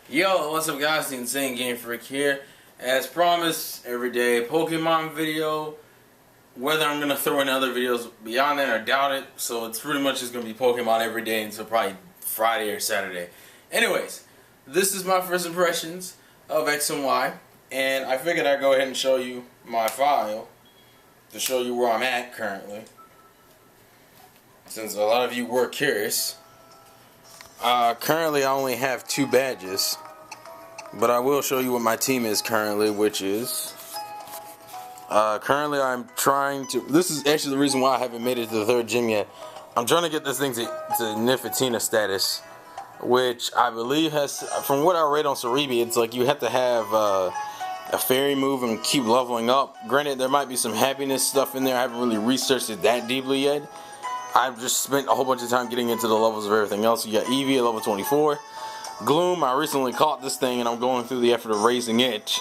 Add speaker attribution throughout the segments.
Speaker 1: Yo, what's up guys, the Insane Game Freak here. As promised, everyday Pokemon video. Whether I'm going to throw in other videos beyond that, I doubt it. So it's pretty much just going to be Pokemon every day until probably Friday or Saturday. Anyways, this is my first impressions of X and Y. And I figured I'd go ahead and show you my file to show you where I'm at currently, since a lot of you were curious. Currently I only have 2 badges, but I will show you what my team is currently, which is currently I'm trying to, this is actually the reason why I haven't made it to the 3rd gym yet. I'm trying to get this thing to Nifotina status, which I believe has, from what I read on Cerebi, it's like you have to have a fairy move and keep leveling up. Granted, there might be some happiness stuff in there. I haven't really researched it that deeply yet. I've just spent a whole bunch of time getting into the levels of everything else. You got Eevee at level 24. Gloom, I recently caught this thing and I'm going through the effort of raising it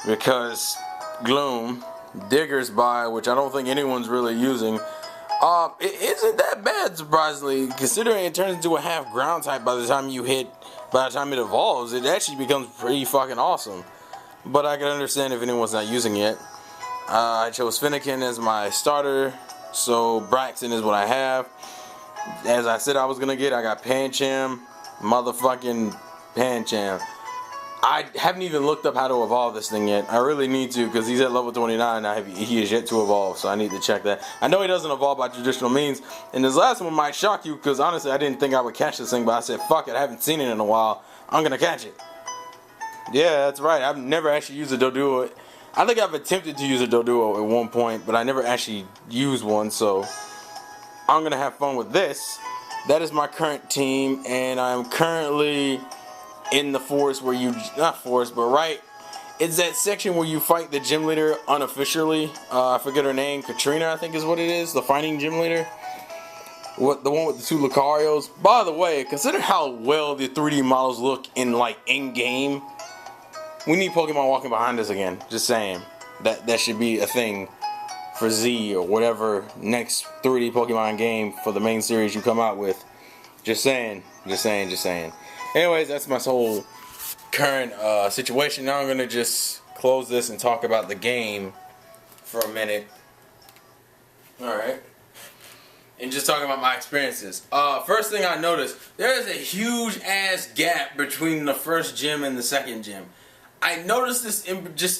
Speaker 1: because Gloom, Digger's by, which I don't think anyone's really using, it isn't that bad, surprisingly, considering it turns into a half ground type by the time it evolves. It actually becomes pretty fucking awesome. But I can understand if anyone's not using it. I chose Fennekin as my starter. So Braxton is what I have. As I said I was gonna get, I got Pancham, motherfucking Pancham. I haven't even looked up how to evolve this thing yet. I really need to, because he's at level 29 now. He is yet to evolve, so I need to check that. I know he doesn't evolve by traditional means, and this last one might shock you, because honestly I didn't think I would catch this thing, but I said fuck it, I haven't seen it in a while, I'm gonna catch it. Yeah, that's right, I've never actually used a Doduo. I think I've attempted to use a Doduo at one point, but I never actually used one, so I'm going to have fun with this. That is my current team, and I'm currently in the forest where you, not forest, but right, it's that section where you fight the gym leader unofficially. I forget her name, Katrina I think is what it is, the fighting gym leader. The one with the 2 Lucarios. By the way, consider how well the 3D models look in-game. We need Pokemon walking behind us again. Just saying. That should be a thing for Z or whatever next 3D Pokemon game for the main series you come out with. Just saying. Just saying. Just saying. Anyways, that's my whole current situation. Now I'm going to just close this and talk about the game for a minute. Alright. And just talking about my experiences. First thing I noticed, there is a huge ass gap between the first gym and the second gym. I noticed this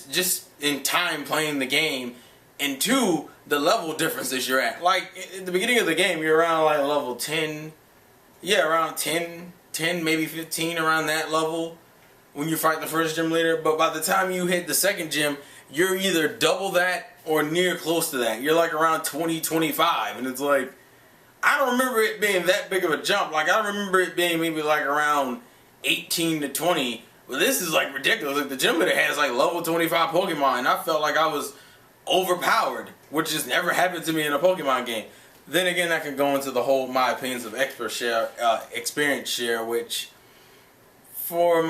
Speaker 1: just in time playing the game, and 2, the level differences you're at. Like, at the beginning of the game, you're around like level 10, yeah, around 10, maybe 15, around that level when you fight the first gym leader. But by the time you hit the second gym, you're either double that or near close to that. You're like around 20, 25, and it's like, I don't remember it being that big of a jump. Like, I remember it being maybe like around 18 to 20. But this is like ridiculous. Like, the gym leader has like level 25 Pokemon, and I felt like I was overpowered, which has never happened to me in a Pokemon game. Then again, I can go into the whole my opinions of experience share, which for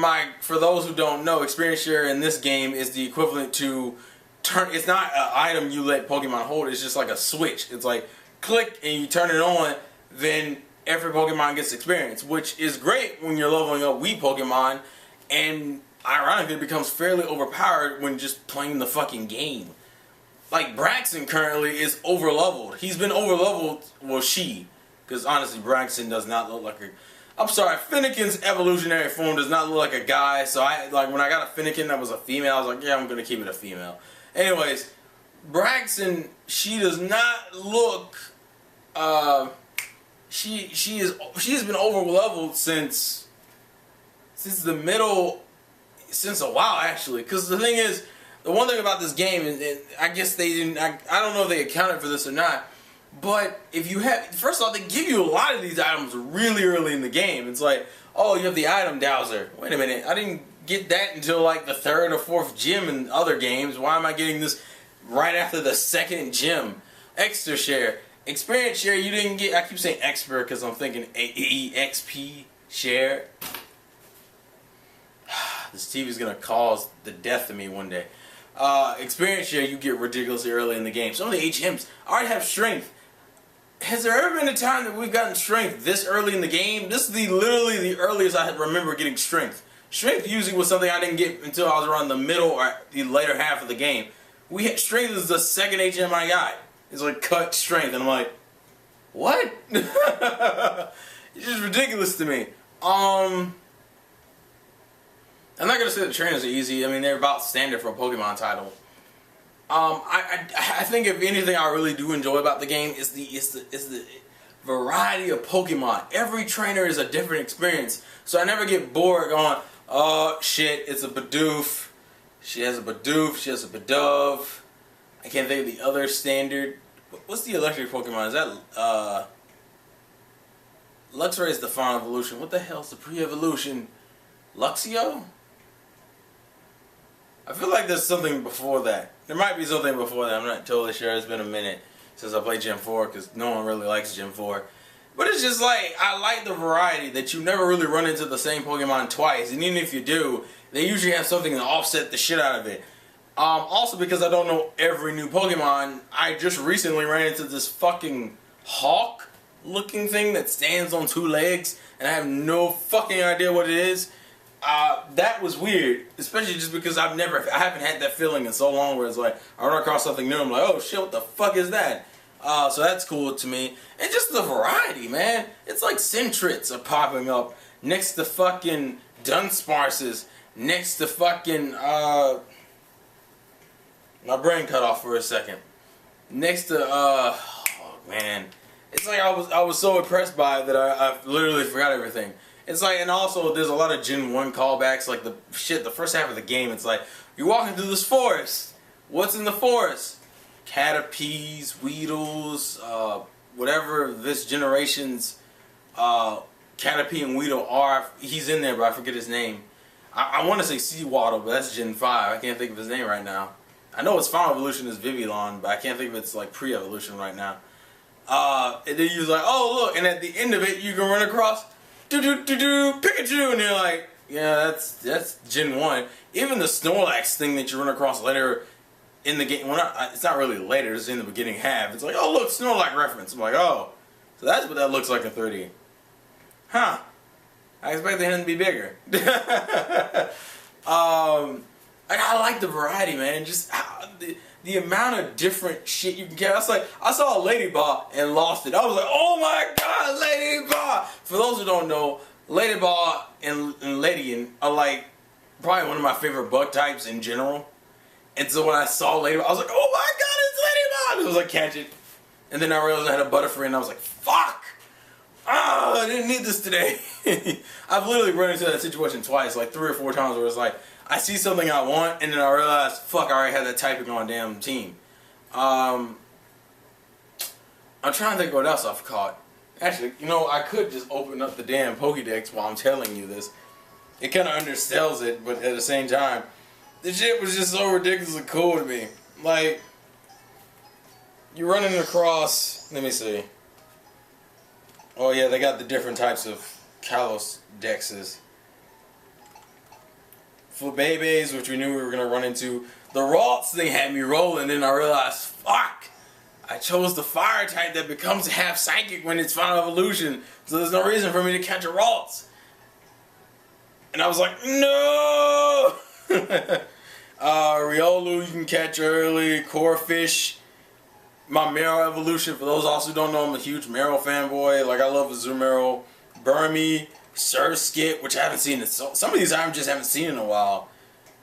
Speaker 1: those who don't know, experience share in this game is the equivalent to it's not an item you let Pokemon hold. It's just like a switch. It's like click and you turn it on, then every Pokemon gets experience, which is great when you're leveling up Wii Pokemon. And ironically, it becomes fairly overpowered when just playing the fucking game. Like, Braxton currently is overleveled. He's been overleveled, well, she. Because honestly, Braxton does not look like a... I'm sorry, Fennekin's evolutionary form does not look like a guy. So, when I got a Fennekin that was a female, I was like, yeah, I'm going to keep it a female. Anyways, Braxton, she does not look... She has been overleveled since a while actually, because the thing is, the one thing about this game is, I guess they didn't, I don't know if they accounted for this or not, but if you have, first off, they give you a lot of these items really early in the game. It's like, oh, you have the item dowser. Wait a minute, I didn't get that until like the 3rd or 4th gym in other games. Why am I getting this right after the 2nd gym? Extra share. Experience share you didn't get. I keep saying expert because I'm thinking EXP share. This TV is going to cause the death of me one day. Experience share you get ridiculously early in the game. Some of the HMs already have strength. Has there ever been a time that we've gotten strength this early in the game? This is literally the earliest I remember getting strength. Strength usually was something I didn't get until I was around the middle or the later half of the game. Strength is the second HM I got. It's like cut strength, and I'm like, what? It's just ridiculous to me. I'm not gonna say the trainers are easy. I mean, they're about standard for a Pokemon title. I think if anything I really do enjoy about the game is the variety of Pokemon. Every trainer is a different experience, so I never get bored going, oh shit, it's a Bidoof. She has a Bidoof. She has a Bidove. I can't think of the other standard. What's the electric Pokemon? Is that Luxray is the final evolution. What the hell's the pre-evolution? Luxio? I feel like there's something before that. There might be something before that. I'm not totally sure. It's been a minute since I played Gen 4 because no one really likes Gen 4. But it's just like, I like the variety that you never really run into the same Pokemon twice. And even if you do, they usually have something to offset the shit out of it. Also because I don't know every new Pokemon, I just recently ran into this fucking hawk looking thing that stands on 2 legs. And I have no fucking idea what it is. That was weird, especially just because I haven't had that feeling in so long where it's like, I run across something new, I'm like, oh shit, what the fuck is that? So that's cool to me. And just the variety, man. It's like Centrits are popping up next to fucking Dunsparces, next to fucking, my brain cut off for a second. Next to, oh man. It's like I was so impressed by it that I literally forgot everything. It's like, and also there's a lot of Gen 1 callbacks, like the first half of the game, it's like, you're walking through this forest. What's in the forest? Caterpies, Weedles, whatever this generation's Caterpie and Weedle are. He's in there, but I forget his name. I want to say Seawaddle, but that's Gen 5. I can't think of his name right now. I know its final evolution is Vivillon, but I can't think of its like pre-evolution right now. And then you're like, oh look, and at the end of it, you can run across Pikachu, and you're like, yeah, that's Gen 1. Even the Snorlax thing that you run across later in the game, well, it's not really later, it's in the beginning half. It's like, oh look, Snorlax reference. I'm like, oh, so that's what that looks like in 3D. Huh. I expected him to be bigger. I like the variety, man. Just the amount of different shit you can get. I saw a Ladyball and lost it. I was like, oh my god, Ladyball! For those who don't know, Ladyball and Ladian are like probably one of my favorite bug types in general. And so when I saw Ladyball, I was like, oh my god, it's Ladyball! And it was like, catch it. And then I realized I had a Butterfree and I was like, fuck! Ah, I didn't need this today. I've literally run into that situation twice, like 3 or 4 times where it's like, I see something I want, and then I realize, fuck, I already had that typing on damn team. I'm trying to think what else I've caught. Actually, you know, I could just open up the damn Pokédex while I'm telling you this. It kind of undersells it, but at the same time, this shit was just so ridiculously cool to me. Like, you're running across, let me see. Oh yeah, they got the different types of Kalos Dexes. For Bebes, which we knew we were going to run into. The Ralts thing had me rolling, and then I realized, fuck! I chose the fire type that becomes half psychic when it's final evolution, so there's no reason for me to catch a Ralts. And I was like, no! Riolu you can catch early, Corphish. My Meryl evolution, for those also who don't know, I'm a huge Meryl fanboy. Like, I love Azumarill. Burmy, Surskit, which I haven't seen. Some of these I just haven't seen in a while.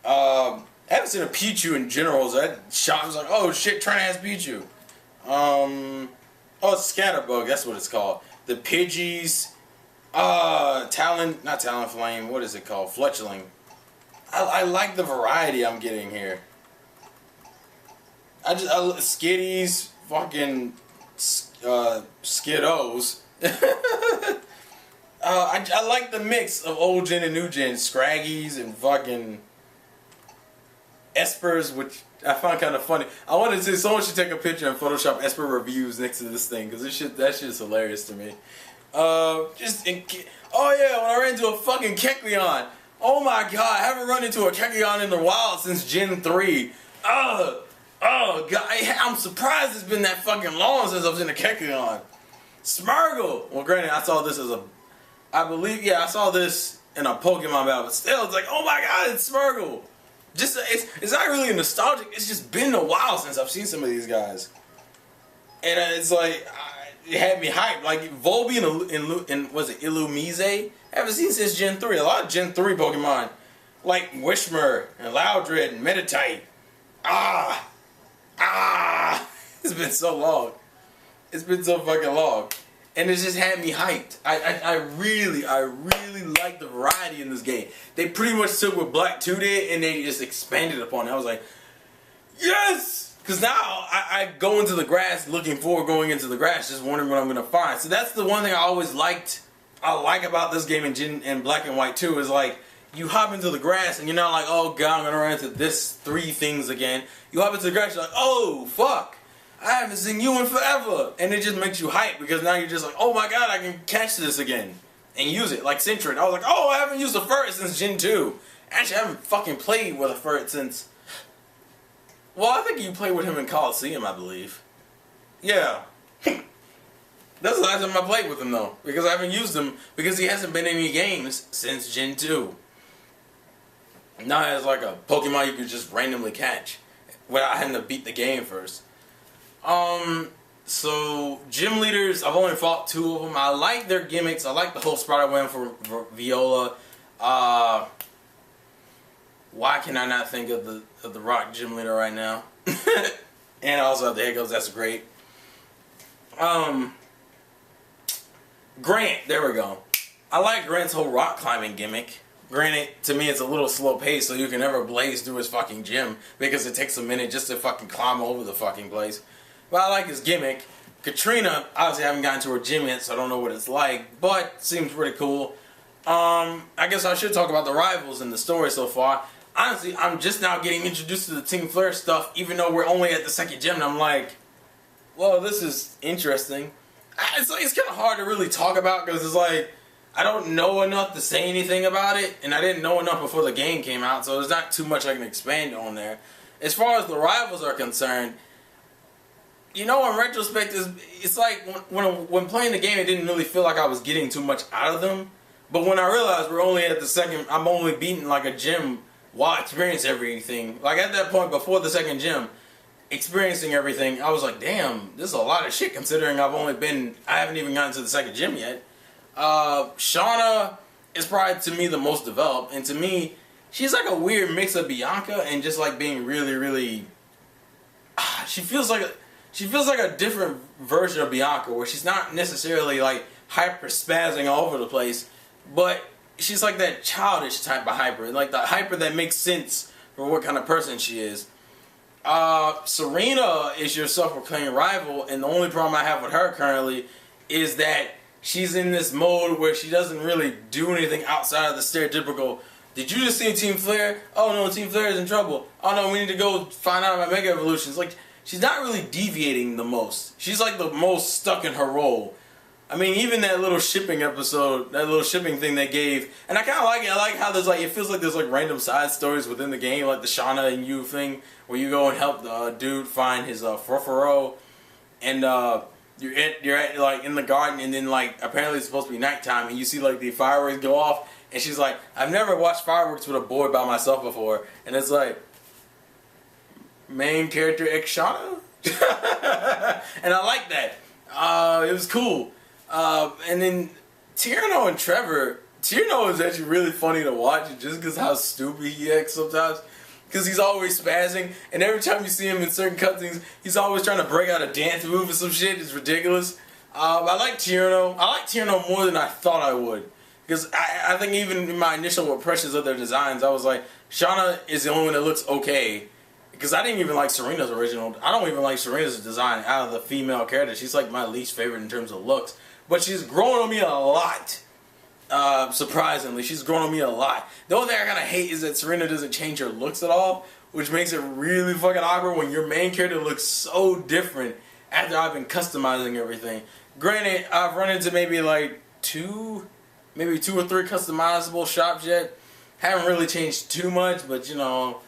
Speaker 1: I haven't seen a Pichu in general, so that shot was like, oh shit, Trina has Pichu. Oh, it's Scatterbug, that's what it's called. The Pidgeys, not Talonflame, what is it called? Fletchling. I like the variety I'm getting here. Skitties, fucking Skiddos. I like the mix of old gen and new gen, Scraggies and fucking Espers, which I find kind of funny. I wanted to say someone should take a picture and Photoshop Esper reviews next to this thing, because that shit's hilarious to me. Oh yeah, when I ran into a fucking Kecleon. Oh my god, I haven't run into a Kecleon in the wild since Gen 3. Oh god, I'm surprised it's been that fucking long since I was in a Kecleon. Smeargle! Well, granted, I saw this as I saw this in a Pokemon battle, but still, it's like, oh my god, it's Smirgle. Just it's not really nostalgic. It's just been a while since I've seen some of these guys, and it's like it had me hyped. Like Volby and was it Illumise? I haven't seen since Gen 3. A lot of Gen 3 Pokemon, like Wishmer and Loudred and Meditite. It's been so long. It's been so fucking long. And it just had me hyped. I really like the variety in this game. They pretty much took what Black 2 did and they just expanded upon it. I was like, yes! Because now I go into the grass looking forward going into the grass, just wondering what I'm going to find. So that's the one thing I always liked. I like about this game in Black and White 2 is like, you hop into the grass and you're not like, oh god, I'm going to run into this 3 things again. You hop into the grass, you're like, oh, fuck. I haven't seen you in forever. And it just makes you hype because now you're just like, oh my god, I can catch this again. And use it. Like Sentret. I was like, oh, I haven't used a ferret since Gen 2. Actually, I haven't fucking played with a ferret since... Well, I think you played with him in Coliseum, I believe. Yeah. That's the last time I played with him, though. Because I haven't used him because he hasn't been in any games since Gen 2. Now it's like a Pokemon you could just randomly catch without having to beat the game first. So gym leaders, I've only fought 2 of them. I like their gimmicks. I like the whole Spider Web for Viola. Why can I not think of the Rock gym leader right now? And I also have the Hiccups. That's great. Grant, there we go. I like Grant's whole rock climbing gimmick. Granted, to me it's a little slow pace, so you can never blaze through his fucking gym because it takes a minute just to fucking climb over the fucking place. But I like his gimmick. Katrina, obviously I haven't gotten to her gym yet, so I don't know what it's like, but seems pretty cool. I guess I should talk about the rivals in the story so far. Honestly, I'm just now getting introduced to the Team Flare stuff, even though we're only at the 2nd gym, and I'm like, well, this is interesting. It's kind of hard to really talk about because it's like, I don't know enough to say anything about it, and I didn't know enough before the game came out, so there's not too much I can expand on there. As far as the rivals are concerned, you know, in retrospect, it's like when playing the game, it didn't really feel like I was getting too much out of them. But when I realized we're only at the 2nd, I'm only beating like a gym while experiencing everything. Like at that point, before the 2nd gym, experiencing everything, I was like, damn, this is a lot of shit considering I haven't even gotten to the 2nd gym yet. Shauna is probably to me the most developed, and to me, she's like a weird mix of Bianca and just like being really, she feels like a different version of Bianca where she's not necessarily like hyper spazzing all over the place, but she's like that childish type of hyper, like the hyper that makes sense for what kind of person she is. Serena is your self-proclaimed rival, and the only problem I have with her currently is that she's in this mode where she doesn't really do anything outside of the stereotypical, did you just see Team Flare? Oh no, Team Flare is in trouble. Oh no, we need to go find out about Mega Evolutions. Like, she's not really deviating the most. She's like the most stuck in her role. I mean, even that little shipping episode, that little shipping thing they gave, and I kind of like it. I like how there's like, it feels like there's like random side stories within the game, like the Shauna and you thing, where you go and help the dude find his Furfuro, and you're at like in the garden, and then like apparently it's supposed to be nighttime, and you see like the fireworks go off, and she's like, I've never watched fireworks with a boy by myself before, and it's like, main character ex Shauna, and I like that. It was cool. And then Tierno and Trevor. Tierno is actually really funny to watch just because how stupid he acts sometimes. Because he's always spazzing, and every time you see him in certain cutscenes, he's always trying to break out a dance move or some shit. It's ridiculous. I like Tierno. I like Tierno more than I thought I would. Because I think even in my initial impressions of their designs, I was like, Shauna is the only one that looks okay. Because I didn't even like Serena's original. I don't even like Serena's design out of the female characters. She's like my least favorite in terms of looks. But she's grown on me a lot. Surprisingly, she's grown on me a lot. The only thing I kind of hate is that Serena doesn't change her looks at all, which makes it really fucking awkward when your main character looks so different after I've been customizing everything. Granted, I've run into maybe like two or three customizable shops yet. Haven't really changed too much, but you know,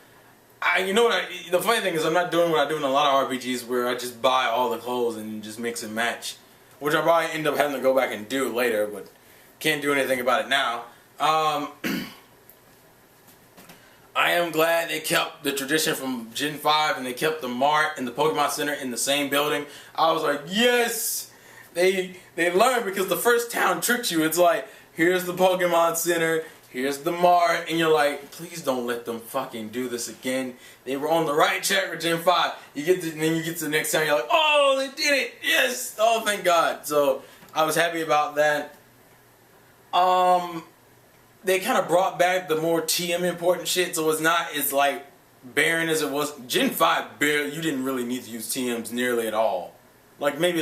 Speaker 1: the funny thing is I'm not doing what I do in a lot of RPGs where I just buy all the clothes and just mix and match, which I probably end up having to go back and do later, but can't do anything about it now. am glad they kept the tradition from Gen 5 and they kept the Mart and the Pokemon Center in the same building. I was like, yes! They learned, because the first town tricked you. It's like, here's the Pokemon Center, here's the Mart, and you're like, please don't let them fucking do this again. They were on the right track for Gen 5. Then you get to the next town, you're like, oh, they did it! Yes! Oh, thank God. So, I was happy about that. They kind of brought back the more TM important shit, so it's not as like barren as it was. Gen 5, barely, you didn't really need to use TMs nearly at all. Maybe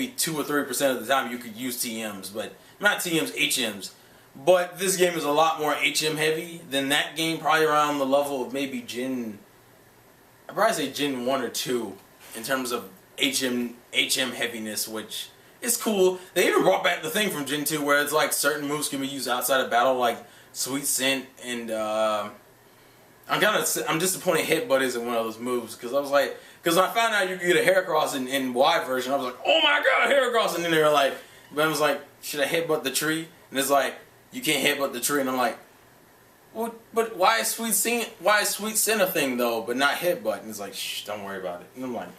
Speaker 1: 2 or 3% of the time you could use TMs, but not TMs, HMs. But this game is a lot more HM heavy than that game, probably around the level of maybe I'd probably say Gen 1 or 2 in terms of HM heaviness, which is cool. They even brought back the thing from Gen 2 where it's like certain moves can be used outside of battle, like Sweet Scent, and I'm disappointed Headbutt isn't one of those moves, because I was like, because when I found out you could get a Heracross in Y version, I was like, oh my god, Heracross, and then they were like, but I was like, should I headbutt the tree? And it's like, you can't headbutt the tree, and I'm like, well, but why is Sweet Scent a thing though, but not headbutt? And it's like, shh, don't worry about it. And I'm like,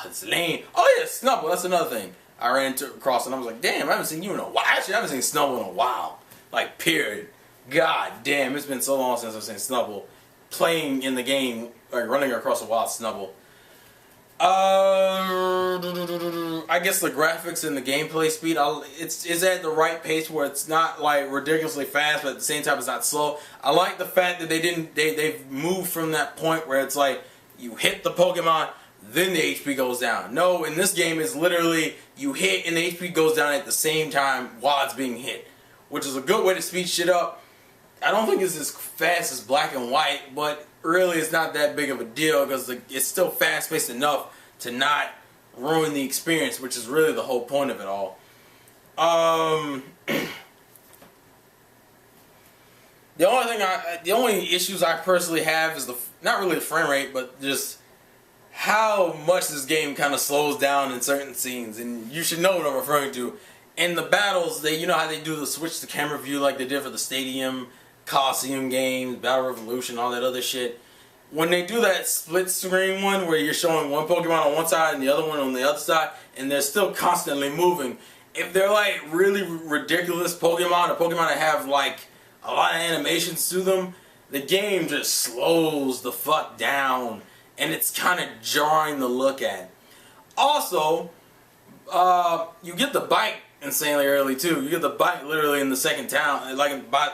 Speaker 1: it's lame. Oh yeah, Snubble, that's another thing. I ran across and I was like, damn, I haven't seen you in a while. Actually, I haven't seen Snubble in a while. Like, period. God damn, it's been so long since I've seen Snubble playing in the game, like running across a wild Snubble. I guess the graphics and the gameplay speed, it's at the right pace where it's not like ridiculously fast, but at the same time it's not slow. I like the fact that they've moved from that point where it's like you hit the Pokemon, then the HP goes down. No, in this game it's literally you hit and the HP goes down at the same time while it's being hit, which is a good way to speed shit up. I don't think it's as fast as Black and White, but really it's not that big of a deal because it's still fast-paced enough to not ruin the experience, which is really the whole point of it all. The only issues I personally have is not really the frame rate, but just how much this game kind of slows down in certain scenes, and you should know what I'm referring to. In the battles, you know how they do the switch to camera view like they did for the Stadium, Coliseum games, Battle Revolution, all that other shit. When they do that split screen one where you're showing one Pokemon on one side and the other one on the other side, and they're still constantly moving, if they're like really ridiculous Pokemon, or Pokemon that have like a lot of animations to them, the game just slows the fuck down. And it's kind of jarring to look at. Also, you get the bike insanely early too. You get the bike literally in the second town, like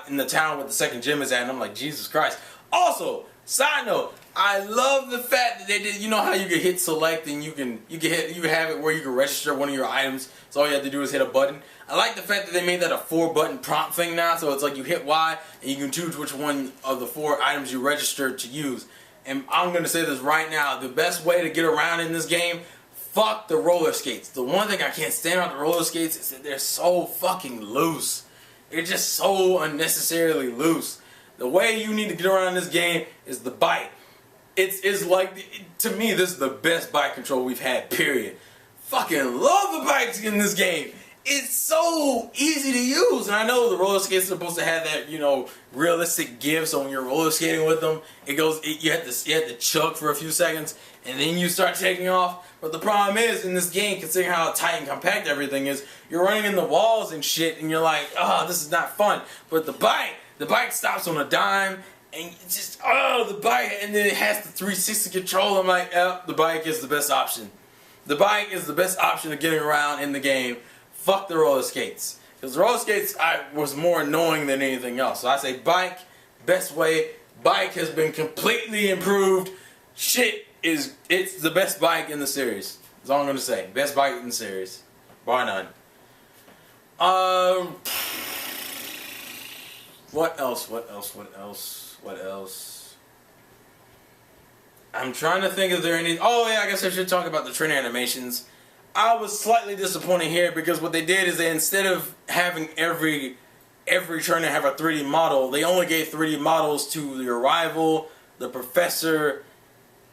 Speaker 1: in the town where the second gym is at, and I'm like, Jesus Christ. Also, side note, I love the fact that they did. You know how you can hit select and you can have it where you can register one of your items. So all you have to do is hit a button. I like the fact that they made that a 4-button prompt thing now. So it's like you hit Y and you can choose which one of the 4 items you registered to use. And I'm going to say this right now, the best way to get around in this game, fuck the roller skates. The one thing I can't stand about the roller skates is that they're so fucking loose. They're just so unnecessarily loose. The way you need to get around in this game is the bike. It's like, to me, this is the best bike control we've had, period. Fucking love the bikes in this game. It's so easy to use, and I know the roller skates are supposed to have that, you know, realistic give. So when you're roller skating with them, you have to chug for a few seconds, and then you start taking off. But the problem is in this game, considering how tight and compact everything is, you're running in the walls and shit, and you're like, oh, this is not fun. But the bike stops on a dime, and it's just the bike, and then it has the 360 control. I'm like, the bike is the best option. The bike is the best option of getting around in the game. Fuck the roller skates. Because the roller skates was more annoying than anything else. So I say bike, best way. Bike has been completely improved. It's the best bike in the series. That's all I'm going to say. Best bike in the series. Bar none. What else? I'm trying to think if there are any... Oh yeah, I guess I should talk about the trainer animations. I was slightly disappointed here because what they did is they, instead of having every trainer have a 3D model, they only gave 3D models to your rival, the professor,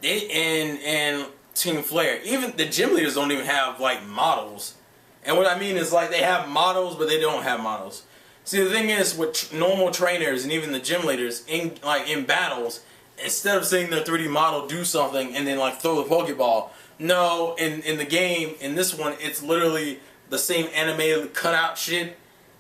Speaker 1: and Team Flare. Even the gym leaders don't even have like models. And what I mean is like they have models, but they don't have models. See, the thing is, with normal trainers and even the gym leaders in battles, instead of seeing their 3D model do something and then like throw the Pokeball, no, in the game, in this one, it's literally the same animated cutout shit,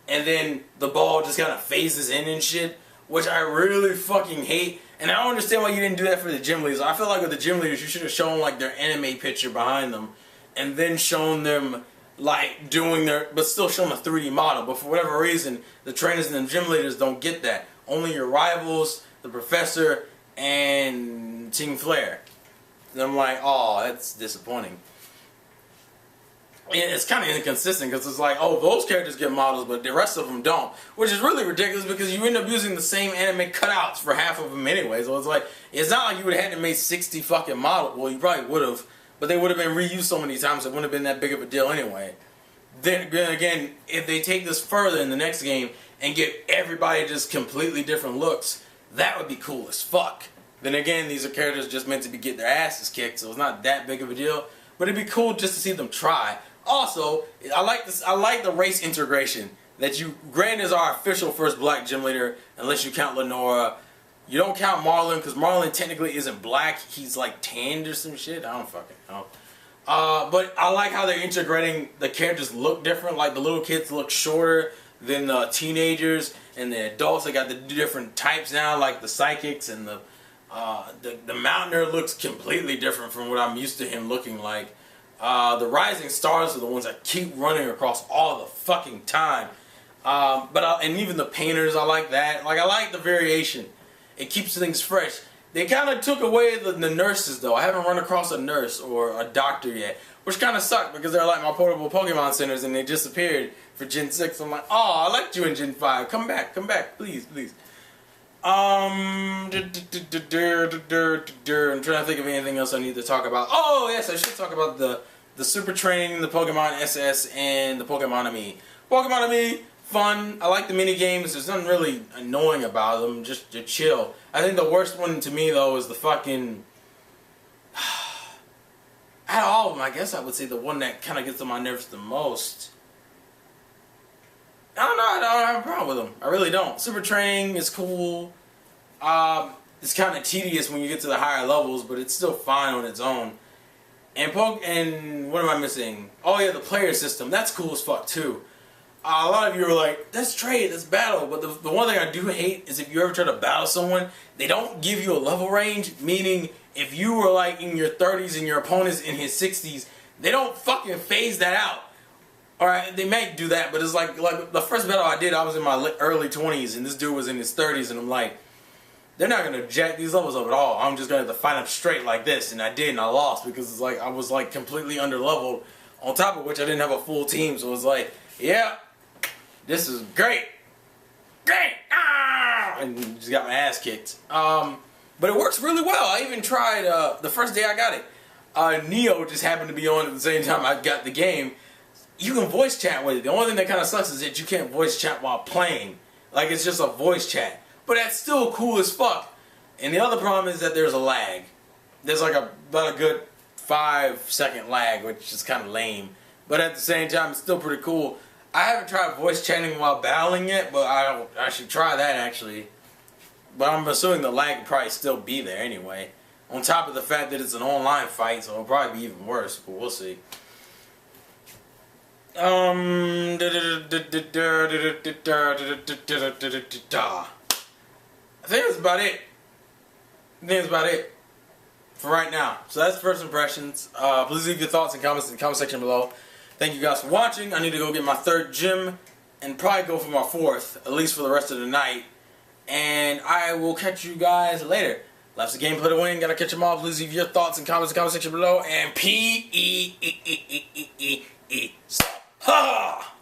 Speaker 1: and then the ball just kind of phases in and shit, which I really fucking hate. And I don't understand why you didn't do that for the gym leaders. I feel like with the gym leaders, you should have shown like their anime picture behind them, and then shown them like doing their, but still showing a 3D model. But for whatever reason, the trainers and the gym leaders don't get that. Only your rivals, the professor, and Team Flare. And I'm like, oh, that's disappointing. And it's kind of inconsistent because it's like, oh, those characters get models, but the rest of them don't. Which is really ridiculous because you end up using the same anime cutouts for half of them anyway. So it's like, it's not like you would have had to make 60 fucking models. Well, you probably would have, but they would have been reused so many times it wouldn't have been that big of a deal anyway. Then again, if they take this further in the next game and get everybody just completely different looks, that would be cool as fuck. Then again, these are characters just meant to be getting their asses kicked, so it's not that big of a deal. But it'd be cool just to see them try. Also, I like this. I like the race integration that you. Grand is our official first black gym leader, unless you count Lenora. You don't count Marlon because Marlon technically isn't black. He's like tanned or some shit. I don't fucking know. But I like how they're integrating the characters look different. Like the little kids look shorter than the teenagers, and the adults. They got the different types now, like the psychics and the Mountaineer looks completely different from what I'm used to him looking like. The Rising Stars are the ones that keep running across all the fucking time. And even the Painters, I like that. Like, I like the variation. It keeps things fresh. They kind of took away the nurses, though. I haven't run across a nurse or a doctor yet, which kind of sucked because they're like my portable Pokemon centers and they disappeared for Gen 6. I'm like, oh, I liked you in Gen 5. Come back, please, please. I'm trying to think of anything else I need to talk about. Oh, yes, I should talk about the Super Training, the Pokemon SS, and the Pokemon Me. Pokemon Me, fun. I like the mini games. There's nothing really annoying about them. Just to chill. I think the worst one to me though is the fucking. Out of all of them, I guess I would say the one that kind of gets on my nerves the most. I don't know. I don't have a problem with them. I really don't. Super Training is cool. It's kind of tedious when you get to the higher levels, but it's still fine on its own. And what am I missing? Oh yeah, the player system. That's cool as fuck too. A lot of you are like, that's trade, that's battle. But the one thing I do hate is if you ever try to battle someone, they don't give you a level range. Meaning, if you were like in your 30s and your opponent's in his 60s, they don't fucking phase that out. Alright, they may do that, but it's like the first battle I did, I was in my early 20s and this dude was in his 30s, and I'm like, they're not gonna jack these levels up at all. I'm just gonna have to fight them straight like this, and I did, and I lost because it's like I was like completely under leveled. On top of which, I didn't have a full team, so it was like, yeah, this is great, and just got my ass kicked. But it works really well. I even tried the first day I got it. Neo just happened to be on at the same time I got the game. You can voice chat with it. The only thing that kind of sucks is that you can't voice chat while playing. Like, it's just a voice chat. But that's still cool as fuck. And the other problem is that there's a lag. There's like about a good 5-second lag, which is kind of lame. But at the same time, it's still pretty cool. I haven't tried voice chatting while battling yet, but I should try that actually. But I'm assuming the lag will probably still be there anyway. On top of the fact that it's an online fight, so it'll probably be even worse, but we'll see. I think that's about it. For right now. So that's first impressions. Please leave your thoughts and comments in the comment section below. Thank you guys for watching. I need to go get my 3rd gym and probably go for my 4th, at least for the rest of the night. And I will catch you guys later. Life's a game, play to win. Gotta catch them all. Please leave your thoughts and comments in the comment section below. And P-E-E-E-E-E-E. Ha!